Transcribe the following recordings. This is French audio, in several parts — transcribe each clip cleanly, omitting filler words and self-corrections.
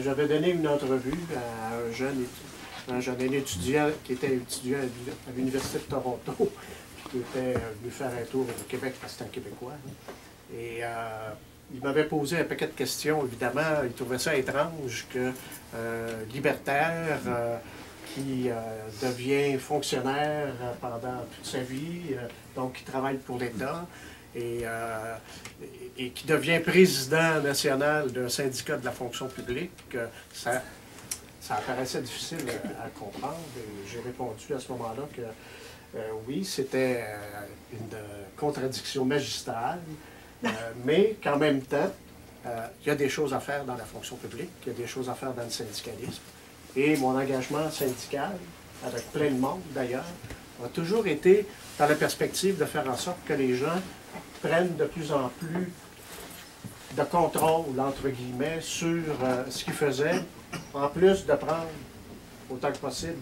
J'avais donné une entrevue à un jeune étudiant qui était étudiant à l'Université de Toronto, qui était venu faire un tour au Québec parce que c'était un Québécois. Et il m'avait posé un paquet de questions, évidemment. Il trouvait ça étrange que libertaire qui devient fonctionnaire pendant toute sa vie, donc qui travaille pour l'État, et qui devient président national d'un syndicat de la fonction publique, ça apparaissait difficile à comprendre. Et j'ai répondu à ce moment-là que oui, c'était une contradiction magistrale, mais qu'en même temps, il y a des choses à faire dans la fonction publique, il y a des choses à faire dans le syndicalisme. Et mon engagement syndical, avec plein de monde d'ailleurs, a toujours été dans la perspective de faire en sorte que les gens prennent de plus en plus de contrôle, entre guillemets, sur ce qu'ils faisaient, en plus de prendre autant que possible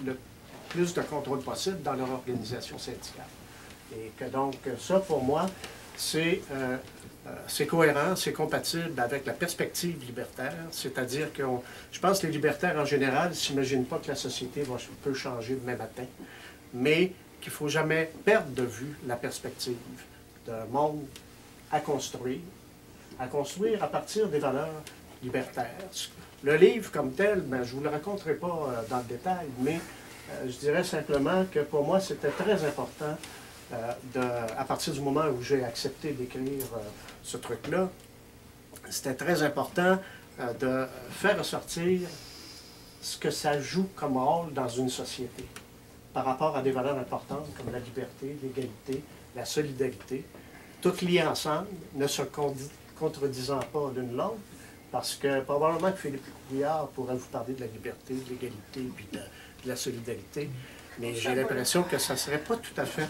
le plus de contrôle possible dans leur organisation syndicale. Et que donc, ça, pour moi, c'est cohérent, c'est compatible avec la perspective libertaire, c'est-à-dire que je pense que les libertaires, en général, ne s'imaginent pas que la société peut changer demain matin, mais qu'il ne faut jamais perdre de vue la perspective d'un monde à construire à partir des valeurs libertaires. Le livre comme tel, ben, je ne vous le raconterai pas dans le détail, mais je dirais simplement que pour moi, c'était très important, à partir du moment où j'ai accepté d'écrire ce truc-là, c'était très important de faire ressortir ce que ça joue comme rôle dans une société par rapport à des valeurs importantes comme la liberté, l'égalité, la solidarité, toutes liées ensemble, ne se contredisant pas l'une l'autre, parce que probablement que Philippe Couillard pourrait vous parler de la liberté, de l'égalité et de la solidarité, mais j'ai l'impression que ça ne serait pas tout à fait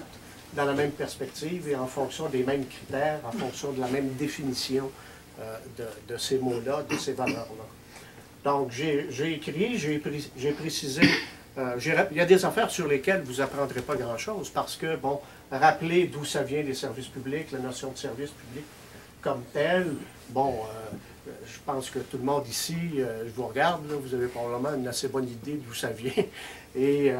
dans la même perspective et en fonction des mêmes critères, en fonction de la même définition de ces mots-là, de ces valeurs-là. Donc, j'ai écrit, j'ai précisé, il y a des affaires sur lesquelles vous n'apprendrez pas grand-chose parce que, bon, rappeler d'où ça vient les services publics, la notion de service public comme tel, bon, je pense que tout le monde ici, je vous regarde, là, vous avez probablement une assez bonne idée d'où ça vient et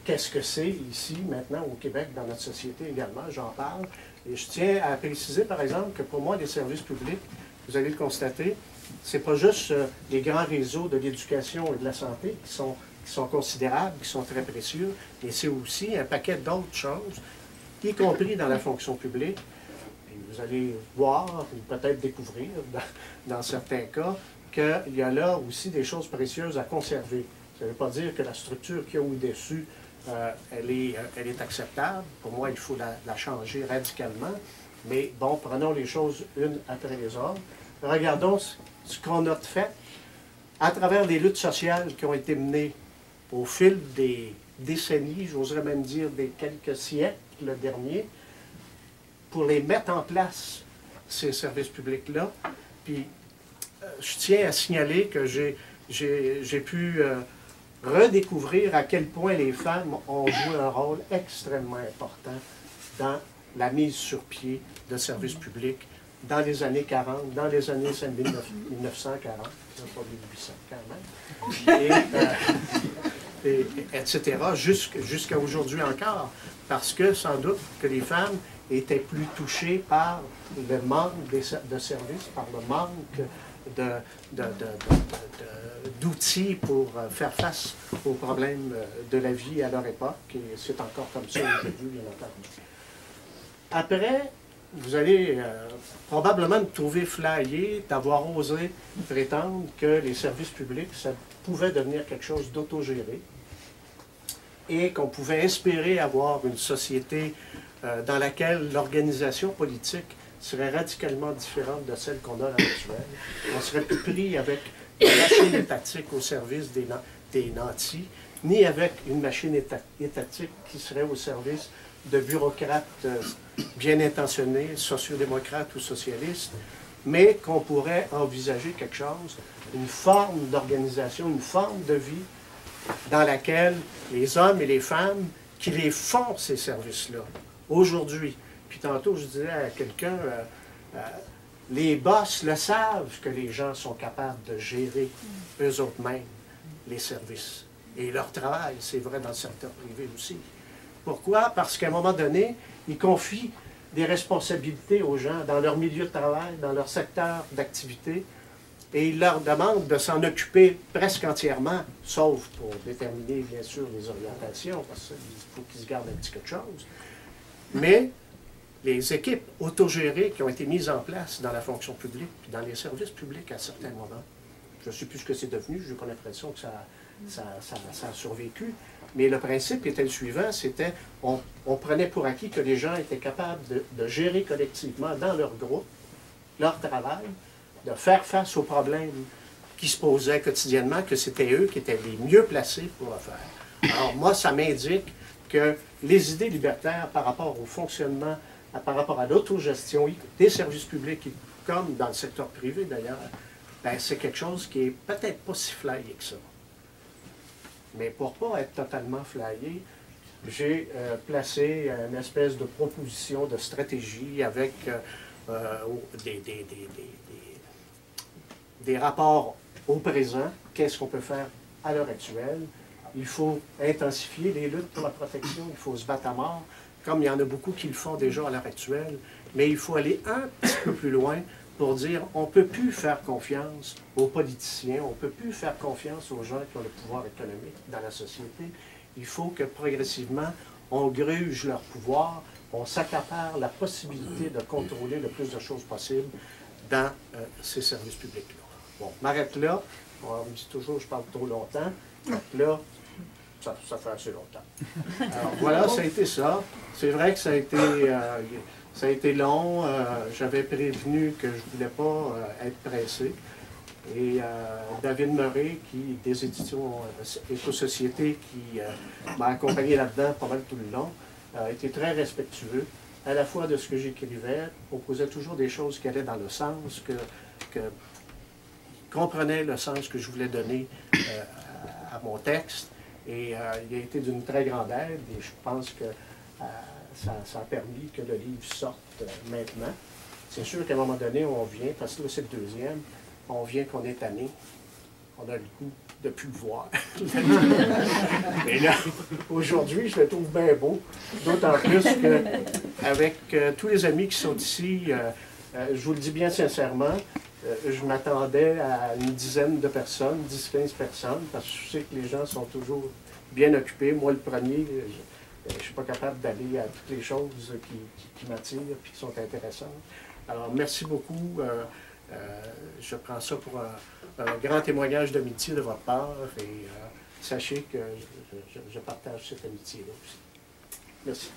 qu'est-ce que c'est ici, maintenant, au Québec, dans notre société également, j'en parle. Et je tiens à préciser, par exemple, que pour moi, les services publics, vous allez le constater, ce n'est pas juste les grands réseaux de l'éducation et de la santé qui sont considérables, qui sont très précieux, mais c'est aussi un paquet d'autres choses, y compris dans la fonction publique. Et vous allez voir, ou peut-être découvrir, dans certains cas, qu'il y a là aussi des choses précieuses à conserver. Ça ne veut pas dire que la structure qu'il y a au-dessus, elle est acceptable. Pour moi, il faut la changer radicalement. Mais bon, prenons les choses une après les autres. Regardons ce qu'on a fait à travers les luttes sociales qui ont été menées au fil des décennies, j'oserais même dire des quelques siècles derniers, pour les mettre en place, ces services publics-là. Puis, je tiens à signaler que j'ai pu redécouvrir à quel point les femmes ont joué un rôle extrêmement important dans la mise sur pied de services publics dans les années 40, dans les années 1940, pas 1800 quand même, etc., jusqu'à aujourd'hui encore, parce que sans doute que les femmes étaient plus touchées par le manque de services, par le manque d'outils pour faire face aux problèmes de la vie à leur époque, et c'est encore comme ça aujourd'hui, bien entendu. Après, vous allez probablement me trouver flyé d'avoir osé prétendre que les services publics, ça pouvait devenir quelque chose d'autogéré et qu'on pouvait espérer avoir une société dans laquelle l'organisation politique serait radicalement différente de celle qu'on a à l'actuelle. On serait plus pris avec une machine étatique au service des nantis, ni avec une machine étatique qui serait au service de bureaucrates bien intentionnés, sociodémocrates ou socialistes, mais qu'on pourrait envisager quelque chose, une forme d'organisation, une forme de vie dans laquelle les hommes et les femmes qui les font, ces services-là, aujourd'hui. Puis tantôt, je disais à quelqu'un, les boss le savent que les gens sont capables de gérer eux autres mêmes les services. Et leur travail, c'est vrai dans le secteur privé aussi. Pourquoi? Parce qu'à un moment donné, ils confient des responsabilités aux gens dans leur milieu de travail, dans leur secteur d'activité, et ils leur demandent de s'en occuper presque entièrement, sauf pour déterminer, bien sûr, les orientations, parce qu'il faut qu'ils se gardent un petit quelque chose. Mais les équipes autogérées qui ont été mises en place dans la fonction publique, dans les services publics à certains moments, je ne sais plus ce que c'est devenu, je n'ai pas l'impression que ça a survécu, mais le principe était le suivant, c'était on prenait pour acquis que les gens étaient capables de gérer collectivement dans leur groupe, leur travail, de faire face aux problèmes qui se posaient quotidiennement, que c'était eux qui étaient les mieux placés pour le faire. Alors moi, ça m'indique que les idées libertaires par rapport au fonctionnement, par rapport à l'autogestion des services publics, comme dans le secteur privé d'ailleurs, ben, c'est quelque chose qui est peut-être pas si flyé que ça. Mais pour ne pas être totalement flyé, j'ai placé une espèce de proposition, de stratégie avec des rapports au présent. Qu'est-ce qu'on peut faire à l'heure actuelle? Il faut intensifier les luttes pour la protection, il faut se battre à mort, comme il y en a beaucoup qui le font déjà à l'heure actuelle, mais il faut aller un petit peu plus loin pour dire on ne peut plus faire confiance aux politiciens, on ne peut plus faire confiance aux gens qui ont le pouvoir économique dans la société. Il faut que progressivement, on gruge leur pouvoir, on s'accapare la possibilité de contrôler le plus de choses possibles dans ces services publics-là. Bon, je m'arrête là. On me dit toujours que je parle trop longtemps. Donc là, ça fait assez longtemps. Alors voilà, ça a été ça. C'est vrai que ça a été long. J'avais prévenu que je ne voulais pas être pressé. Et David Murray, des éditions Éco-Société, qui m'a accompagné là-dedans pas mal tout le long, a été très respectueux, à la fois de ce que j'écrivais, proposait toujours des choses qui allaient dans le sens, que comprenait le sens que je voulais donner à mon texte. Et il a été d'une très grande aide, et je pense que ça a permis que le livre sorte maintenant. C'est sûr qu'à un moment donné, on vient, parce que là, c'est le deuxième, on vient qu'on est tanné, on a le goût de ne plus le voir. Mais là, aujourd'hui, je le trouve bien beau, d'autant plus qu'avec tous les amis qui sont ici, je vous le dis bien sincèrement, je m'attendais à une dizaine de personnes, 10-15 personnes, parce que je sais que les gens sont toujours bien occupés. Moi, le premier, je ne suis pas capable d'aller à toutes les choses qui m'attirent et qui sont intéressantes. Alors, merci beaucoup. Je prends ça pour un grand témoignage d'amitié de votre part et sachez que je partage cette amitié-là aussi. Merci.